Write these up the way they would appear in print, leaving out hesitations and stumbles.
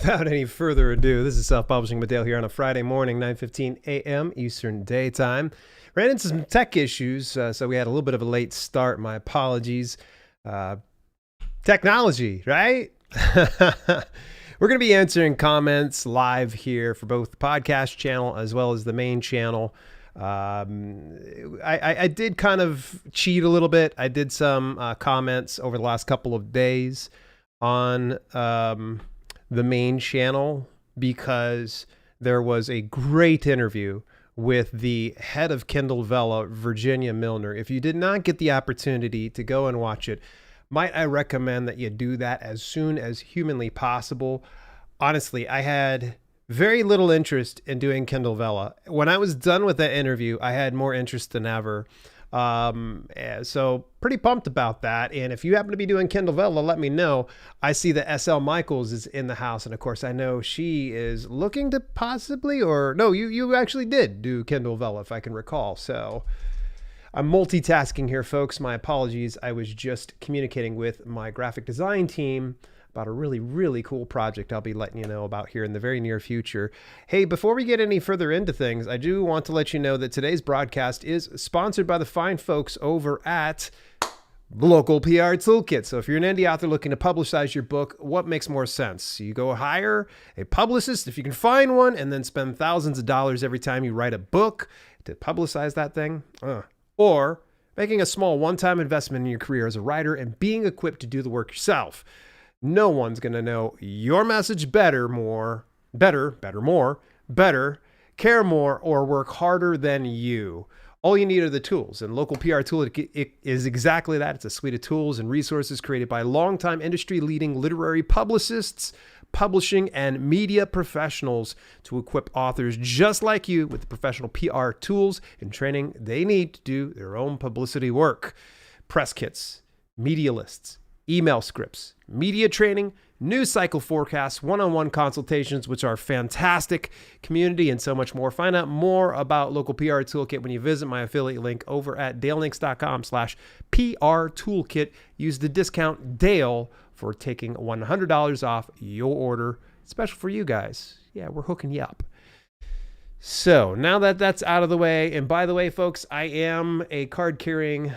without any further ado, this is Self-Publishing with Dale here on a Friday morning, 9:15 a.m. Eastern Daytime. Ran into some tech issues, so we had a little bit of a late start. My apologies. Technology, right? We're going to be answering comments live here for both the podcast channel as well as the main channel. I did kind of cheat a little bit. I did some comments over the last couple of days on the main channel because there was a great interview with the head of Kindle Vella, Virginia Milner. If you did not get the opportunity to go and watch it, might I recommend that you do that as soon as humanly possible. Honestly, I had very little interest in doing Kindle Vella. When I was done with that interview, I had more interest than ever. So pretty pumped about that. And if you happen to be doing Kindle Vella, let me know. I see that SL Michaels is in the house. And of course, I know she is looking to possibly, or no, you actually did do Kindle Vella, if I can recall. So I'm multitasking here, folks. My apologies. I was just communicating with my graphic design team about a really, really cool project I'll be letting you know about here in the very near future. Hey, before we get any further into things, I do want to let you know that today's broadcast is sponsored by the fine folks over at the Local PR Toolkit. So if you're an indie author looking to publicize your book, what makes more sense? You go hire a publicist, if you can find one, and then spend thousands of dollars every time you write a book to publicize that thing? Or making a small one-time investment in your career as a writer and being equipped to do the work yourself. No one's going to know your message better, care more, or work harder than you. All you need are the tools, and Local PR Tool is exactly that. It's a suite of tools and resources created by longtime industry-leading literary publicists, publishing, and media professionals to equip authors just like you with the professional PR tools and training they need to do their own publicity work. Press kits, media lists, email scripts, media training, news cycle forecasts, one-on-one consultations, which are fantastic, community, and so much more. Find out more about Local PR Toolkit when you visit my affiliate link over at dalelinks.com/PR Toolkit. Use the discount DALE for taking $100 off your order. Special for you guys. Yeah, we're hooking you up. So now that that's out of the way, and by the way, folks, I am a card-carrying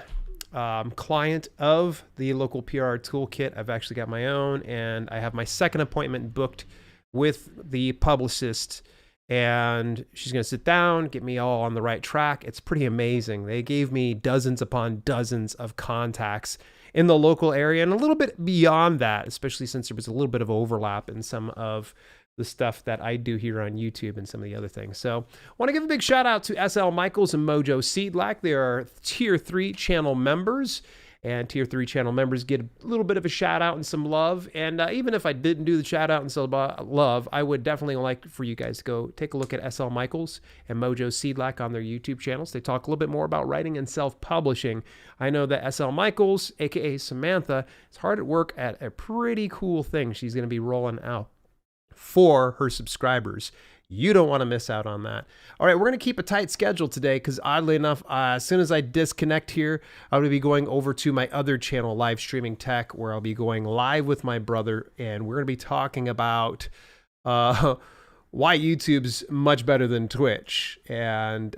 client of the Local PR Toolkit. I've actually got my own, and I have my second appointment booked with the publicist, and she's going to sit down, get me all on the right track. It's pretty amazing. They gave me dozens upon dozens of contacts in the local area and a little bit beyond that, especially since there was a little bit of overlap in some of the stuff that I do here on YouTube and some of the other things. So I want to give a big shout out to SL Michaels and Mojo Seedlack. They are Tier 3 channel members, and Tier 3 channel members get a little bit of a shout out and some love. And even if I didn't do the shout out and some love, I would definitely like for you guys to go take a look at SL Michaels and Mojo Seedlack on their YouTube channels. They talk a little bit more about writing and self-publishing. I know that SL Michaels, aka Samantha, is hard at work at a pretty cool thing she's going to be rolling out for her subscribers. You don't want to miss out on that. All right, we're going to keep a tight schedule today because oddly enough, as soon as I disconnect here, I'm going to be going over to my other channel, Live Streaming Tech, where I'll be going live with my brother, and we're going to be talking about why YouTube's much better than Twitch. And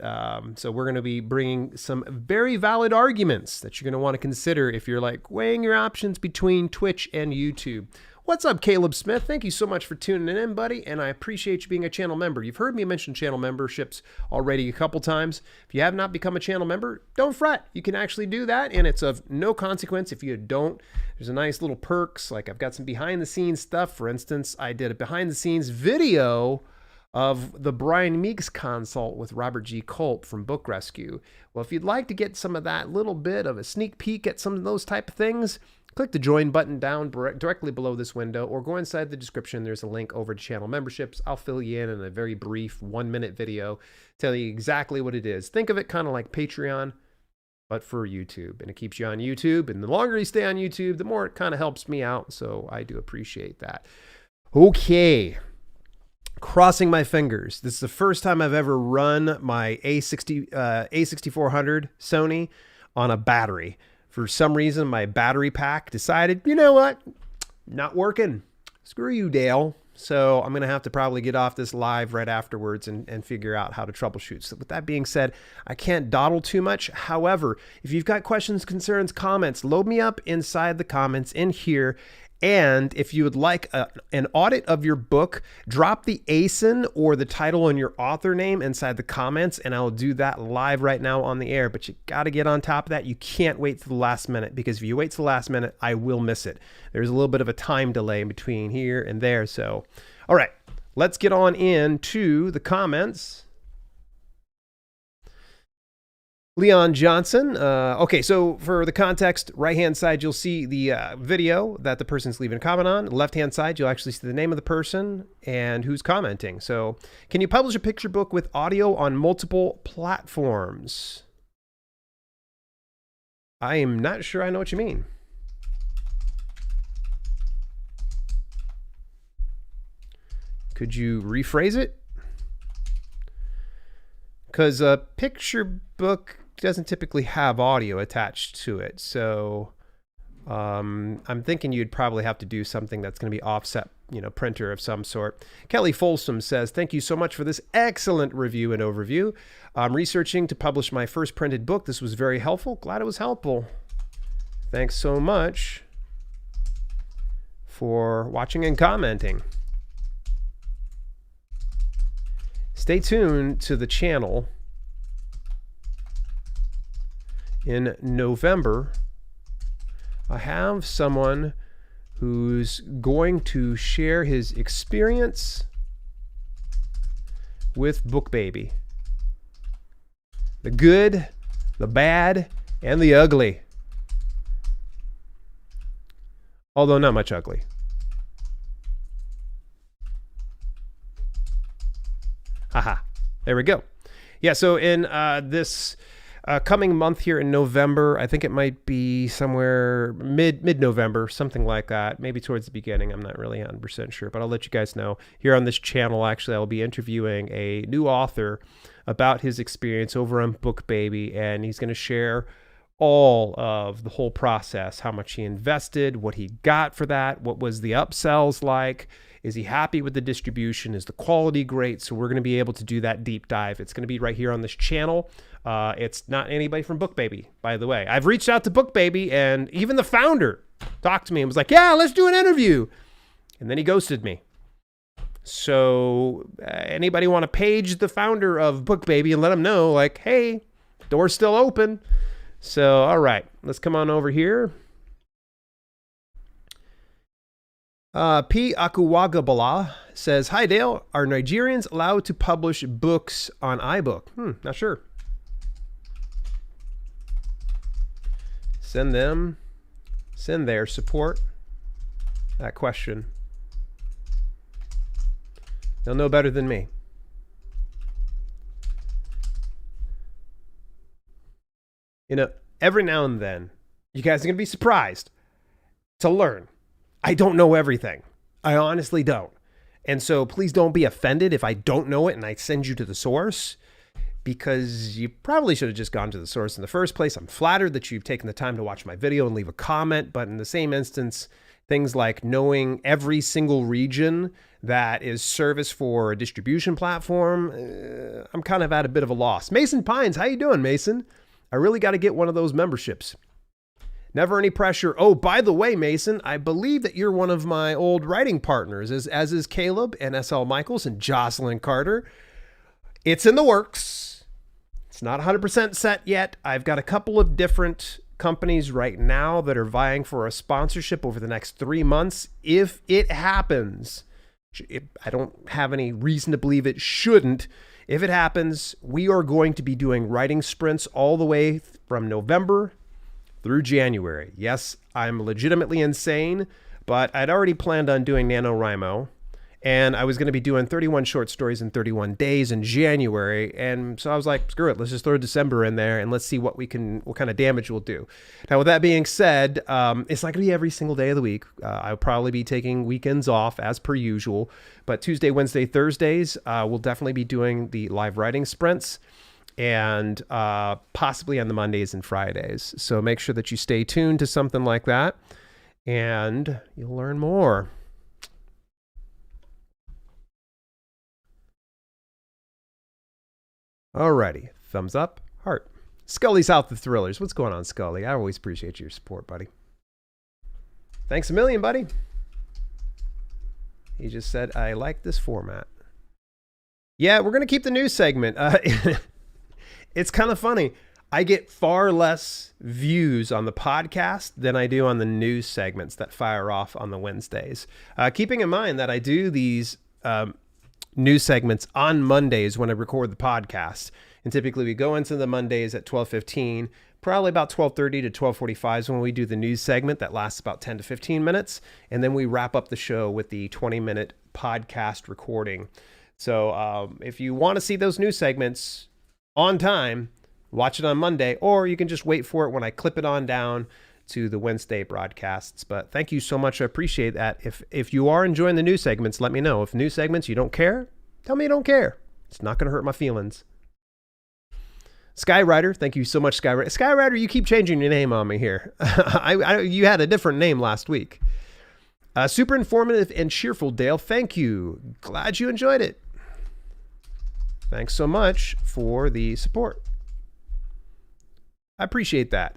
so we're going to be bringing some very valid arguments that you're going to want to consider if you're like weighing your options between Twitch and YouTube. What's up, Caleb Smith? Thank you so much for tuning in, buddy, and I appreciate you being a channel member. You've heard me mention channel memberships already a couple times. If you have not become a channel member, don't fret. You can actually do that, and it's of no consequence if you don't. There's a nice little perks, like I've got some behind-the-scenes stuff. For instance, I did a behind-the-scenes video of the Brian Meeks consult with Robert G. Culp from Book Rescue. Well, if you'd like to get some of that little bit of a sneak peek at some of those type of things, click the join button down directly below this window, or go inside the description. There's a link over to channel memberships. I'll fill you in a very brief 1-minute video, tell you exactly what it is. Think of it kind of like Patreon, but for YouTube, and it keeps you on YouTube. And the longer you stay on YouTube, the more it kind of helps me out. So I do appreciate that. Okay. Crossing my fingers. This is the first time I've ever run my A6400 Sony on a battery. For some reason, my battery pack decided, you know what? Not working. Screw you, Dale. So I'm going to have to probably get off this live right afterwards and figure out how to troubleshoot. So with that being said, I can't dawdle too much. However, if you've got questions, concerns, comments, load me up inside the comments in here. And if you would like an audit of your book, drop the ASIN or the title and your author name inside the comments, and I'll do that live right now on the air. But you got to get on top of that. You can't wait till the last minute, because if you wait till the last minute, I will miss it. There's a little bit of a time delay between here and there. So, all right, let's get on into the comments. Leon Johnson. Okay, so for the context, right-hand side, you'll see the video that the person's leaving a comment on. Left-hand side, you'll actually see the name of the person and who's commenting. So, can you publish a picture book with audio on multiple platforms? I am not sure I know what you mean. Could you rephrase it? Because a picture book doesn't typically have audio attached to it. So I'm thinking you'd probably have to do something that's going to be offset, printer of some sort. Kelly Folsom says, thank you so much for this excellent review and overview. I'm researching to publish my first printed book. This was very helpful. Glad it was helpful. Thanks so much for watching and commenting. Stay tuned to the channel. In November, I have someone who's going to share his experience with BookBaby. The good, the bad, and the ugly. Although not much ugly. Haha, there we go. Yeah, so in this coming month here in November, I think it might be somewhere mid-November, something like that, maybe towards the beginning. I'm not really 100% sure, but I'll let you guys know. Here on this channel, actually, I'll be interviewing a new author about his experience over on BookBaby, and he's going to share all of the whole process, how much he invested, what he got for that, what was the upsells like. Is he happy with the distribution? Is the quality great? So we're going to be able to do that deep dive. It's going to be right here on this channel. It's not anybody from BookBaby, by the way. I've reached out to BookBaby, and even the founder talked to me and was like, yeah, let's do an interview. And then he ghosted me. So anybody want to page the founder of BookBaby and let him know, like, hey, door's still open. So, all right, let's come on over here. P. Akuwagabala says, hi, Dale. Are Nigerians allowed to publish books on iBook? Not sure. Send their support that question. They'll know better than me. Every now and then, you guys are going to be surprised to learn. I don't know everything. I honestly don't. And so please don't be offended if I don't know it and I send you to the source, because you probably should have just gone to the source in the first place. I'm flattered that you've taken the time to watch my video and leave a comment, but in the same instance, things like knowing every single region that is service for a distribution platform, I'm kind of at a bit of a loss. Mason Pines, how you doing, Mason? I really got to get one of those memberships. Never any pressure. Oh, by the way, Mason, I believe that you're one of my old writing partners, as is Caleb and SL Michaels and Jocelyn Carter. It's in the works. It's not 100% set yet. I've got a couple of different companies right now that are vying for a sponsorship over the next 3 months. If it happens, I don't have any reason to believe it shouldn't. If it happens, we are going to be doing writing sprints all the way from November through January. Yes, I'm legitimately insane, but I'd already planned on doing NaNoWriMo, and I was going to be doing 31 short stories in 31 days in January, and so I was like, screw it, let's just throw December in there, and let's see what kind of damage we'll do. Now, with that being said, it's not going to be every single day of the week. I'll probably be taking weekends off, as per usual, but Tuesday, Wednesday, Thursdays, we'll definitely be doing the live writing sprints, and possibly on the Mondays and Fridays. So make sure that you stay tuned to something like that, and you'll learn more. Alrighty. Thumbs up, heart. Scully's out the thrillers. What's going on, Scully? I always appreciate your support, buddy. Thanks a million, buddy. He just said, I like this format. Yeah, we're going to keep the news segment. It's kind of funny. I get far less views on the podcast than I do on the news segments that fire off on the Wednesdays. Keeping in mind that I do these news segments on Mondays when I record the podcast. And typically we go into the Mondays at 12:15, probably about 12:30 to 12:45 is when we do the news segment that lasts about 10 to 15 minutes. And then we wrap up the show with the 20-minute podcast recording. So if you want to see those news segments on time, watch it on Monday, or you can just wait for it when I clip it on down to the Wednesday broadcasts. But thank you so much. I appreciate that. If you are enjoying the news segments, let me know. If news segments you don't care, tell me you don't care. It's not going to hurt my feelings. Skyrider, thank you so much, Skyrider. Skyrider, you keep changing your name on me here. You had a different name last week. Super informative and cheerful, Dale. Thank you. Glad you enjoyed it. Thanks so much for the support. I appreciate that.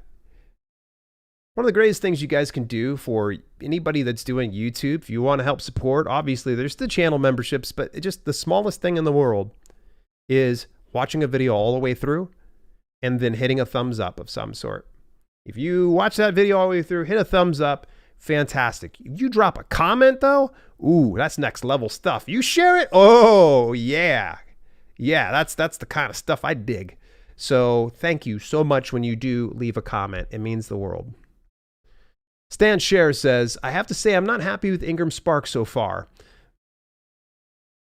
One of the greatest things you guys can do for anybody that's doing YouTube, if you want to help support, obviously there's the channel memberships, but just the smallest thing in the world is watching a video all the way through and then hitting a thumbs up of some sort. If you watch that video all the way through, hit a thumbs up, fantastic. If you drop a comment though, ooh, that's next level stuff. You share it, oh yeah. Yeah, that's the kind of stuff I dig. So thank you so much when you do leave a comment. It means the world. Stan Scher says, I have to say I'm not happy with Ingram Spark so far.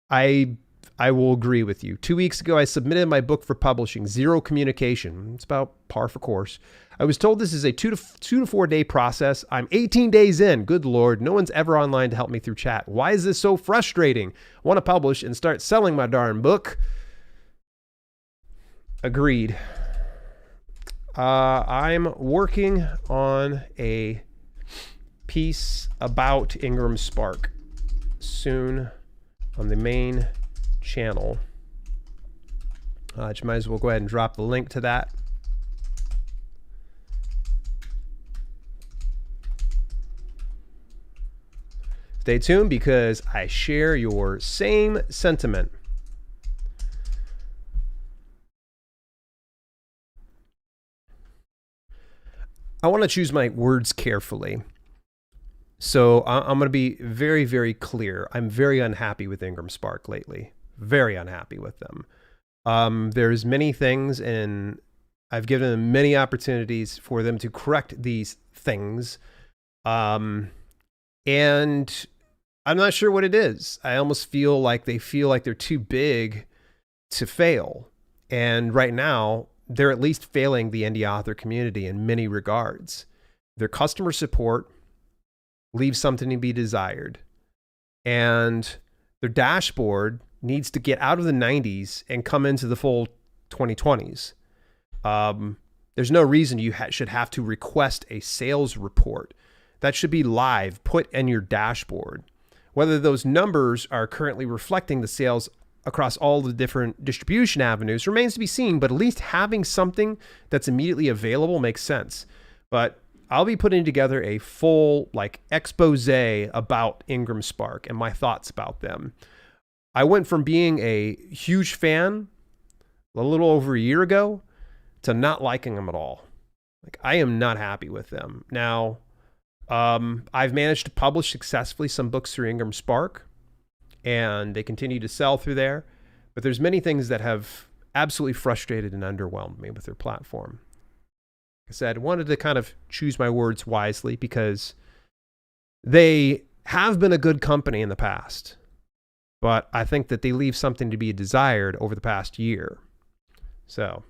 I will agree with you. 2 weeks ago, I submitted my book for publishing. Zero communication. It's about par for course. I was told this is a 2 to 4 day process. I'm 18 days in. Good Lord. No one's ever online to help me through chat. Why is this so frustrating? I want to publish and start selling my darn book. Agreed. I'm working on a piece about Ingram Spark soon on the main channel. Just might as well go ahead and drop the link to that. Stay tuned because I share your same sentiment. I want to choose my words carefully. So I'm going to be very, very clear. I'm very unhappy with Ingram Spark lately. Very unhappy with them. There's many things, and I've given them many opportunities for them to correct these things. And I'm not sure what it is. I almost feel like they're too big to fail. And right now, they're at least failing the indie author community in many regards. Their customer support leaves something to be desired. And their dashboard needs to get out of the 90s and come into the full 2020s. There's no reason you should have to request a sales report. That should be live, put in your dashboard. Whether those numbers are currently reflecting the sales across all the different distribution avenues remains to be seen, but at least having something that's immediately available makes sense. But I'll be putting together a full expose about Ingram Spark and my thoughts about them. I went from being a huge fan a little over a year ago to not liking them at all. I am not happy with them. Now, I've managed to publish successfully some books through Ingram Spark, and they continue to sell through there. But there's many things that have absolutely frustrated and underwhelmed me with their platform. Like I said, I wanted to kind of choose my words wisely because they have been a good company in the past, but I think that they leave something to be desired over the past year. So,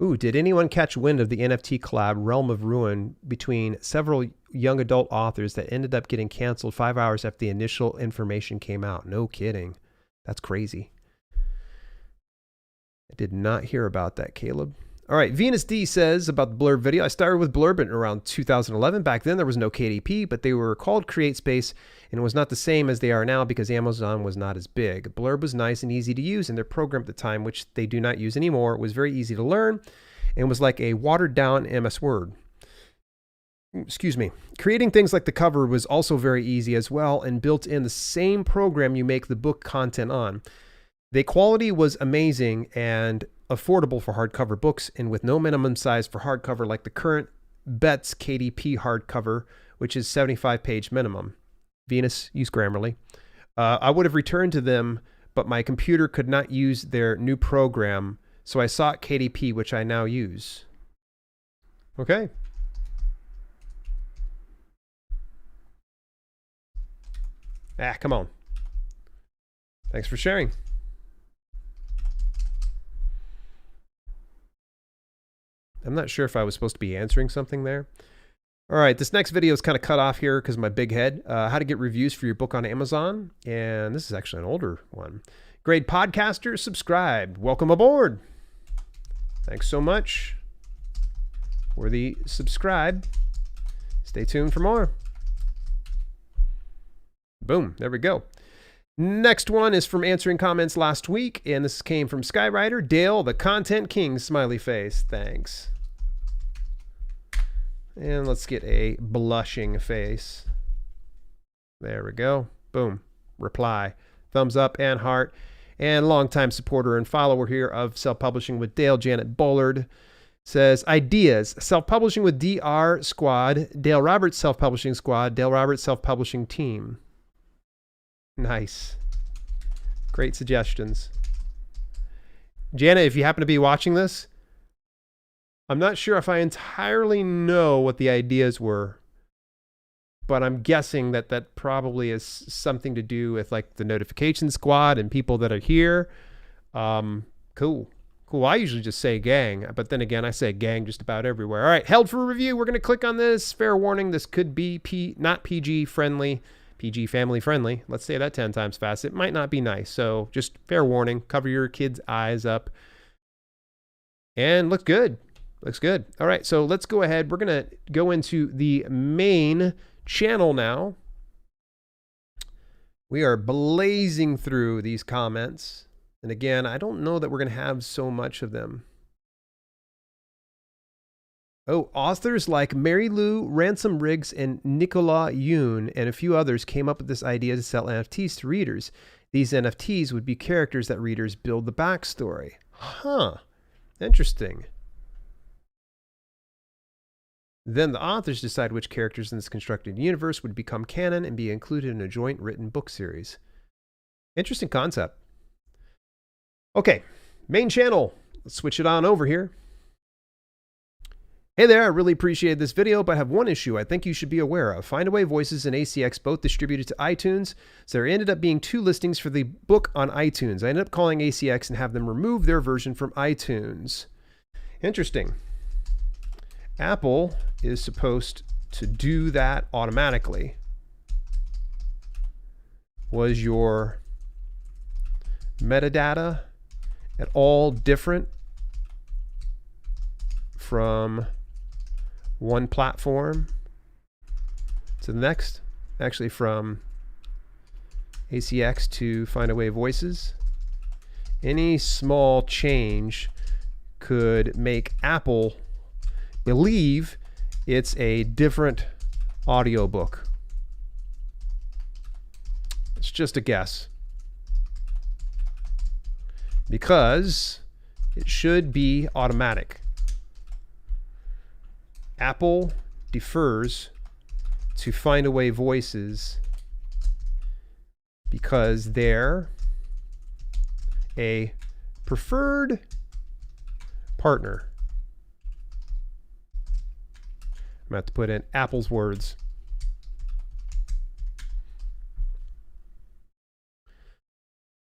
ooh, did anyone catch wind of the NFT collab Realm of Ruin between several young adult authors that ended up getting canceled 5 hours after the initial information came out? No kidding. That's crazy. I did not hear about that, Caleb. All right, Venus D says about the Blurb video. I started with Blurb in around 2011. Back then, there was no KDP, but they were called CreateSpace, and it was not the same as they are now because Amazon was not as big. Blurb was nice and easy to use, and their program at the time, which they do not use anymore, was very easy to learn and was like a watered-down MS Word. Excuse me. Creating things like the cover was also very easy as well and built in the same program you make the book content on. The quality was amazing and affordable for hardcover books and with no minimum size for hardcover like the current Betts KDP hardcover, which is 75-page minimum. Venus, use Grammarly. I would have returned to them, but my computer could not use their new program, so I sought KDP, which I now use. Okay. Come on. Thanks for sharing. I'm not sure if I was supposed to be answering something there. All right, this next video is kind of cut off here because of my big head. How to get reviews for your book on Amazon. And this is actually an older one. Great podcaster, subscribed. Welcome aboard. Thanks so much for the subscribe. Stay tuned for more. Boom, there we go. Next one is from answering comments last week, and this came from Skywriter. Dale, the content king, smiley face. Thanks. And let's get a blushing face. There we go. Boom. Reply. Thumbs up and heart. And longtime supporter and follower here of Self-Publishing with Dale, Janet Bullard, says, ideas, self-publishing with DR Squad, Dale Roberts Self-Publishing Squad, Dale Roberts Self-Publishing Team. Nice. Great suggestions. Janet, if you happen to be watching this, I'm not sure if I entirely know what the ideas were, but I'm guessing that that probably is something to do with like the notification squad and people that are here. Cool. I usually just say gang, but then again, I say gang just about everywhere. All right, held for review. We're going to click on this. Fair warning, this could be not PG friendly, PG family friendly. Let's say that 10 times fast. It might not be nice. So just fair warning, cover your kids' eyes up. And looks good. Looks good. All right, so let's go ahead. We're going to go into the main channel now. We are blazing through these comments. And again, I don't know that we're going to have so much of them. Oh, authors like Mary Lou, Ransom Riggs, and Nicola Yoon, and a few others came up with this idea to sell NFTs to readers. These NFTs would be characters that readers build the backstory. Huh. Interesting. Then the authors decide which characters in this constructed universe would become canon and be included in a joint written book series. Interesting concept. Okay, main channel. Let's switch it on over here. Hey there, I really appreciated this video, but I have one issue I think you should be aware of. Findaway Voices and ACX both distributed to iTunes, so there ended up being 2 listings for the book on iTunes. I ended up calling ACX and have them remove their version from iTunes. Interesting. Apple is supposed to do that automatically. Was your metadata at all different from one platform to the next? Actually, from ACX to Findaway Voices. Any small change could make Apple believe it's a different audiobook. It's just a guess. Because it should be automatic. Apple defers to Findaway Voices because they're a preferred partner. I'm going to have to put in Apple's words.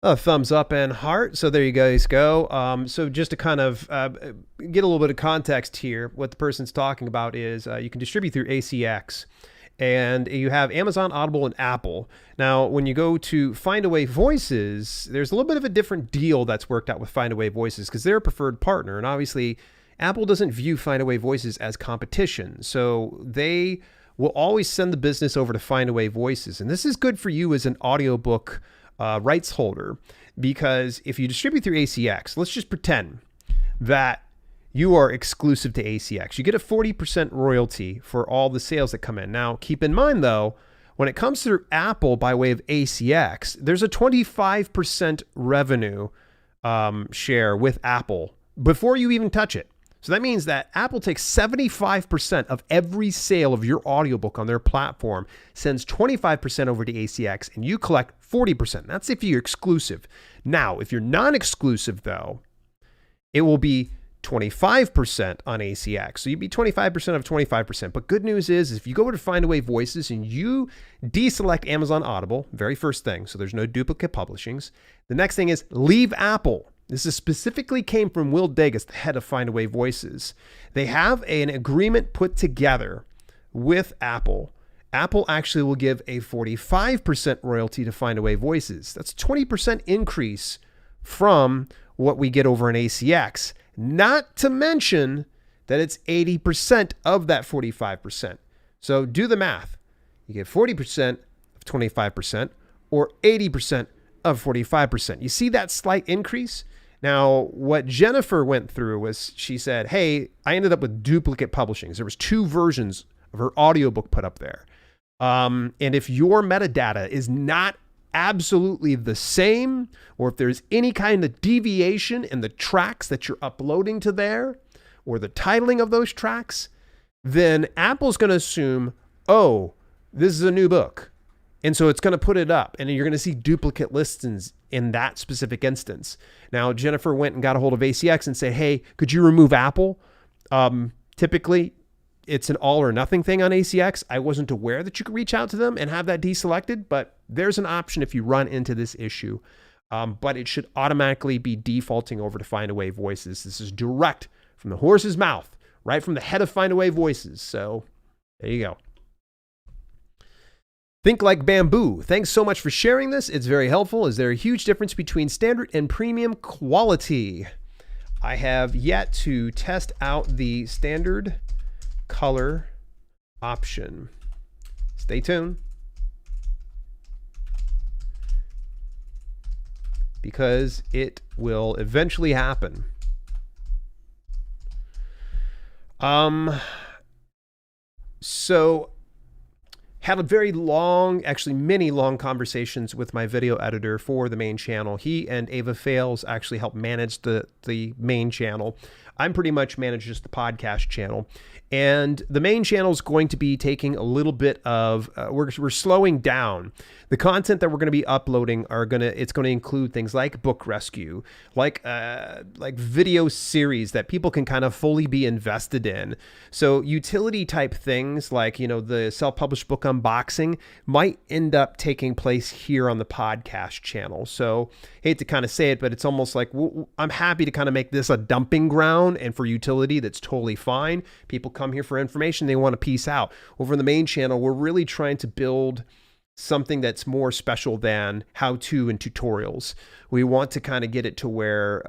A thumbs up and heart. So there you guys go. So just to kind of get a little bit of context here, what the person's talking about is you can distribute through ACX. And you have Amazon, Audible, and Apple. Now, when you go to Findaway Voices, there's a little bit of a different deal that's worked out with Findaway Voices because they're a preferred partner. And obviously, Apple doesn't view Findaway Voices as competition. So they will always send the business over to Findaway Voices. And this is good for you as an audiobook rights holder, because if you distribute through ACX, let's just pretend that you are exclusive to ACX. You get a 40% royalty for all the sales that come in. Now, keep in mind, though, when it comes through Apple by way of ACX, there's a 25% revenue share with Apple before you even touch it. So that means that Apple takes 75% of every sale of your audiobook on their platform, sends 25% over to ACX, and you collect 40%. That's if you're exclusive. Now, if you're non-exclusive, though, it will be 25% on ACX. So you'd be 25% of 25%. But good news is if you go over to Findaway Voices and you deselect Amazon Audible, very first thing, so there's no duplicate publishings. The next thing is leave Apple. This is specifically came from Will Degas, the head of Findaway Voices. They have an agreement put together with Apple. Apple actually will give a 45% royalty to Findaway Voices. That's a 20% increase from what we get over in ACX. Not to mention that it's 80% of that 45%. So do the math. You get 40% of 25% or 80% of 45%. You see that slight increase? Now, what Jennifer went through was she said, hey, I ended up with duplicate publishings. There was 2 versions of her audiobook put up there. And if your metadata is not absolutely the same, or if there's any kind of deviation in the tracks that you're uploading to there, or the titling of those tracks, then Apple's going to assume, oh, this is a new book. And so it's going to put it up, and you're going to see duplicate listings in that specific instance. Now, Jennifer went and got a hold of ACX and said, hey, could you remove Apple? Typically, it's an all or nothing thing on ACX. I wasn't aware that you could reach out to them and have that deselected, but there's an option if you run into this issue. But it should automatically be defaulting over to Findaway Voices. This is direct from the horse's mouth, right from the head of Findaway Voices. So there you go. Think Like Bamboo. Thanks so much for sharing this. It's very helpful. Is there a huge difference between standard and premium quality? I have yet to test out the standard color option. Stay tuned, because it will eventually happen. So had a very long, actually many long conversations with my video editor for the main channel. He and Ava Fales actually help manage the main channel. I'm pretty much manage just the podcast channel. And the main channel is going to be taking a little bit of, we're slowing down. The content that we're going to be uploading it's going to include things like book rescue, like video series that people can kind of fully be invested in. So utility type things like, the self-published book unboxing might end up taking place here on the podcast channel. So hate to kind of say it, but it's almost like I'm happy to kind of make this a dumping ground, and for utility, that's totally fine. People come here for information, they want to piece out. Over in the main channel, we're really trying to build something that's more special than how-to and tutorials. We want to kind of get it to where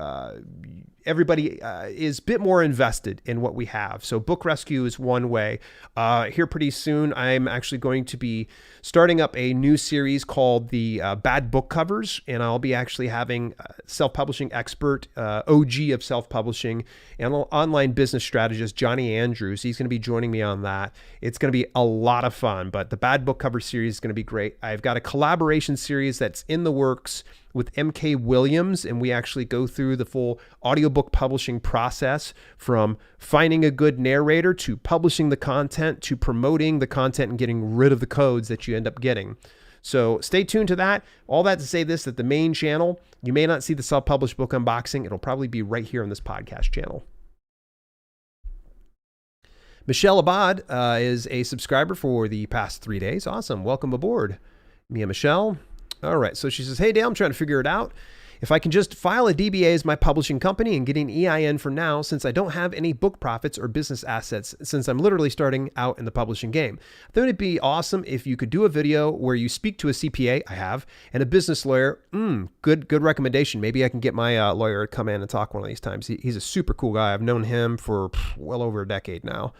everybody is a bit more invested in what we have. So book rescue is one way. Here pretty soon, I'm actually going to be starting up a new series called the Bad Book Covers, and I'll be actually having self-publishing expert, OG of self-publishing, and online business strategist Johnny Andrews. He's going to be joining me on that. It's going to be a lot of fun, but the Bad Book Cover series is going to be great. I've got a collaboration series that's in the works with MK Williams, and we actually go through the full audiobook publishing process, from finding a good narrator to publishing the content to promoting the content and getting rid of the codes that you end up getting. So stay tuned to that. All that to say this, that the main channel, you may not see the self-published book unboxing. It'll probably be right here on this podcast channel. Michelle Abad is a subscriber for the past 3 days. Awesome. Welcome aboard, Mia Michelle. All right. So she says, hey, Dale, I'm trying to figure it out. If I can just file a DBA as my publishing company and get an EIN for now, since I don't have any book profits or business assets, since I'm literally starting out in the publishing game. I thought it'd be awesome if you could do a video where you speak to a CPA, I have, and a business lawyer. Good recommendation. Maybe I can get my lawyer to come in and talk one of these times. He's a super cool guy. I've known him for well over a decade now.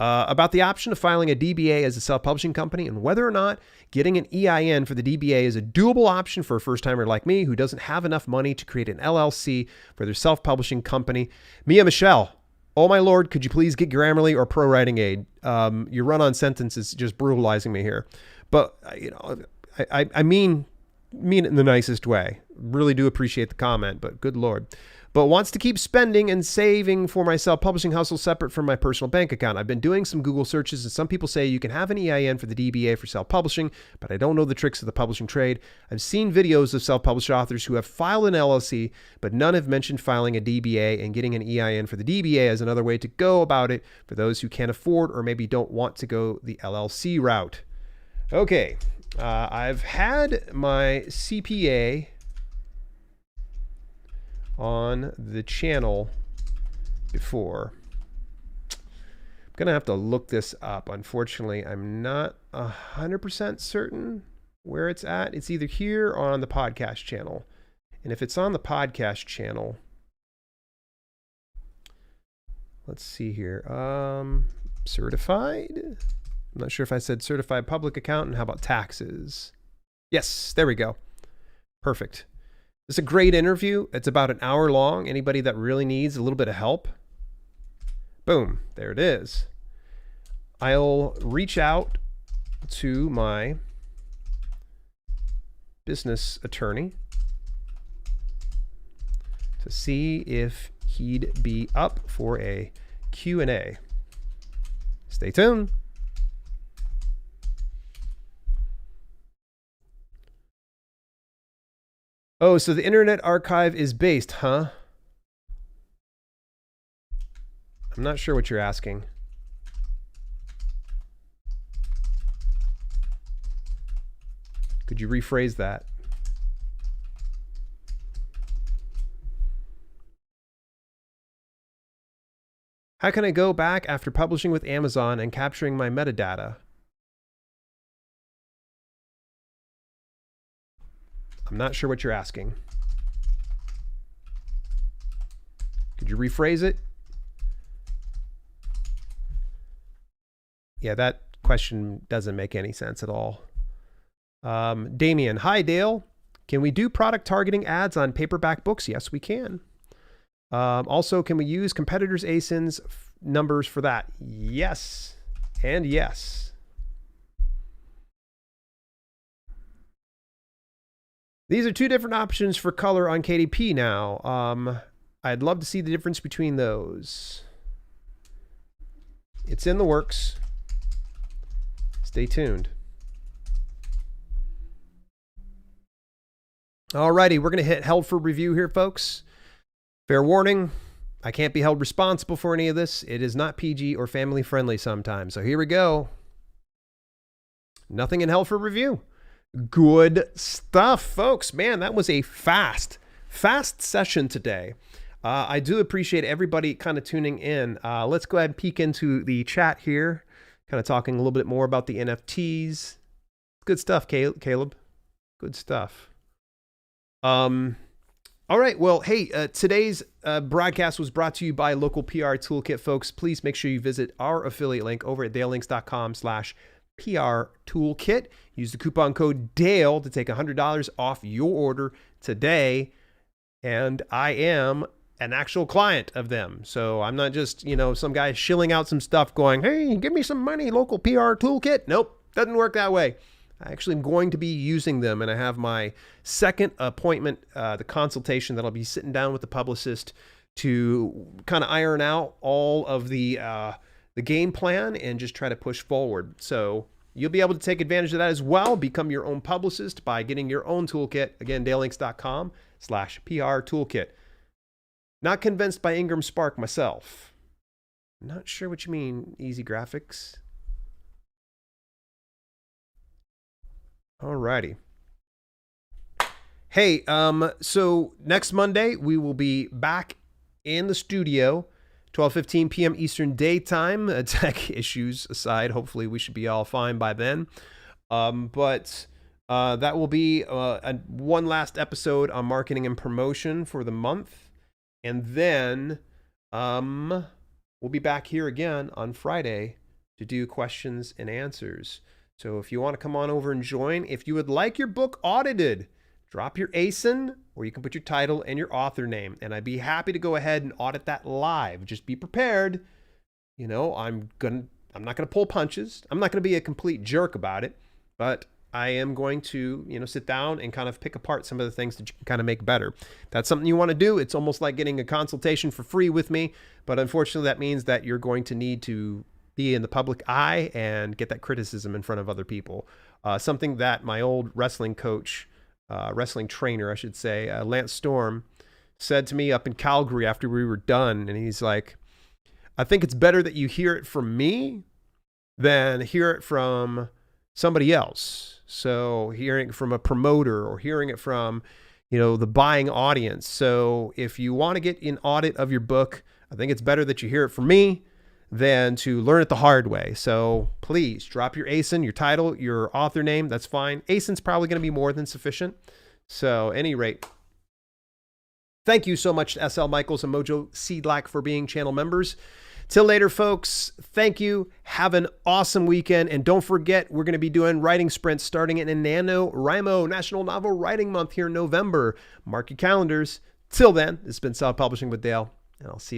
About the option of filing a DBA as a self-publishing company and whether or not getting an EIN for the DBA is a doable option for a first-timer like me who doesn't have enough money to create an LLC for their self-publishing company. Mia Michelle, oh my Lord, could you please get Grammarly or Pro Writing Aid? Your run-on sentence is just brutalizing me here. But, I mean it in the nicest way. Really do appreciate the comment, but good Lord. But wants to keep spending and saving for my self-publishing hustle separate from my personal bank account. I've been doing some Google searches, and some people say you can have an EIN for the DBA for self-publishing, but I don't know the tricks of the publishing trade. I've seen videos of self-published authors who have filed an LLC, but none have mentioned filing a DBA and getting an EIN for the DBA as another way to go about it for those who can't afford or maybe don't want to go the LLC route. Okay, I've had my CPA on the channel before. I'm gonna have to look this up. Unfortunately, I'm not 100% certain where it's at. It's either here or on the podcast channel. And if it's on the podcast channel, let's see here. Certified? I'm not sure if I said certified public accountant. How about taxes? Yes, there we go. Perfect. It's a great interview. It's about an hour long. Anybody that really needs a little bit of help, boom, there it is. I'll reach out to my business attorney to see if he'd be up for a Q&A. Stay tuned. Oh, so the Internet Archive is based, huh? I'm not sure what you're asking. Could you rephrase that? How can I go back after publishing with Amazon and capturing my metadata? I'm not sure what you're asking. Could you rephrase it? Yeah, that question doesn't make any sense at all. Damien, hi Dale. Can we do product targeting ads on paperback books? Yes, we can. Also, can we use competitors' ASINs numbers for that? Yes, and yes. These are two different options for color on KDP now. I'd love to see the difference between those. It's in the works. Stay tuned. Alrighty, we're going to hit held for review here, folks. Fair warning, I can't be held responsible for any of this. It is not PG or family friendly sometimes. So here we go. Nothing in held for review. Good stuff, folks. Man, that was a fast session today. I do appreciate everybody kind of tuning in. Let's go ahead and peek into the chat here, kind of talking a little bit more about the NFTs. Good stuff, Caleb. Good stuff. All right. Well, hey, today's broadcast was brought to you by Local PR Toolkit, folks. Please make sure you visit our affiliate link over at dalelinks.com/PR Toolkit. Use the coupon code DALE to take $100 off your order today. And I am an actual client of them. So I'm not just, some guy shilling out some stuff going, hey, give me some money, Local PR Toolkit. Nope, doesn't work that way. I actually am going to be using them, and I have my second appointment, the consultation that I'll be sitting down with the publicist to kind of iron out all of the game plan and just try to push forward. So you'll be able to take advantage of that as well. Become your own publicist by getting your own toolkit. Again, dalelinks.com/PR Toolkit. Not convinced by Ingram Spark myself. Not sure what you mean, Easy Graphics. Alrighty. Hey, so next Monday we will be back in the studio, 12:15 p.m. Eastern Daytime. Tech issues aside, hopefully we should be all fine by then. But that will be one last episode on marketing and promotion for the month. And then we'll be back here again on Friday to do questions and answers. So if you want to come on over and join, if you would like your book audited, drop your ASIN, or you can put your title and your author name. And I'd be happy to go ahead and audit that live. Just be prepared. You know, I'm not gonna pull punches. I'm not gonna be a complete jerk about it, but I am going to, sit down and kind of pick apart some of the things that you can kind of make better. If that's something you want to do, it's almost like getting a consultation for free with me. But unfortunately, that means that you're going to need to be in the public eye and get that criticism in front of other people. Something that my old wrestling coach, wrestling trainer, I should say, Lance Storm, said to me up in Calgary after we were done. And he's like, I think it's better that you hear it from me than hear it from somebody else. So hearing it from a promoter or hearing it from, the buying audience. So if you want to get an audit of your book, I think it's better that you hear it from me than to learn it the hard way. So please drop your ASIN, your title, your author name. That's fine. ASIN's probably going to be more than sufficient. So at any rate, thank you so much to SL Michaels and Mojo Seedlack for being channel members. Till later, folks. Thank you. Have an awesome weekend. And don't forget, we're going to be doing writing sprints starting in NaNoWriMo, National Novel Writing Month here in November. Mark your calendars. Till then, this has been Self-Publishing with Dale, and I'll see you later.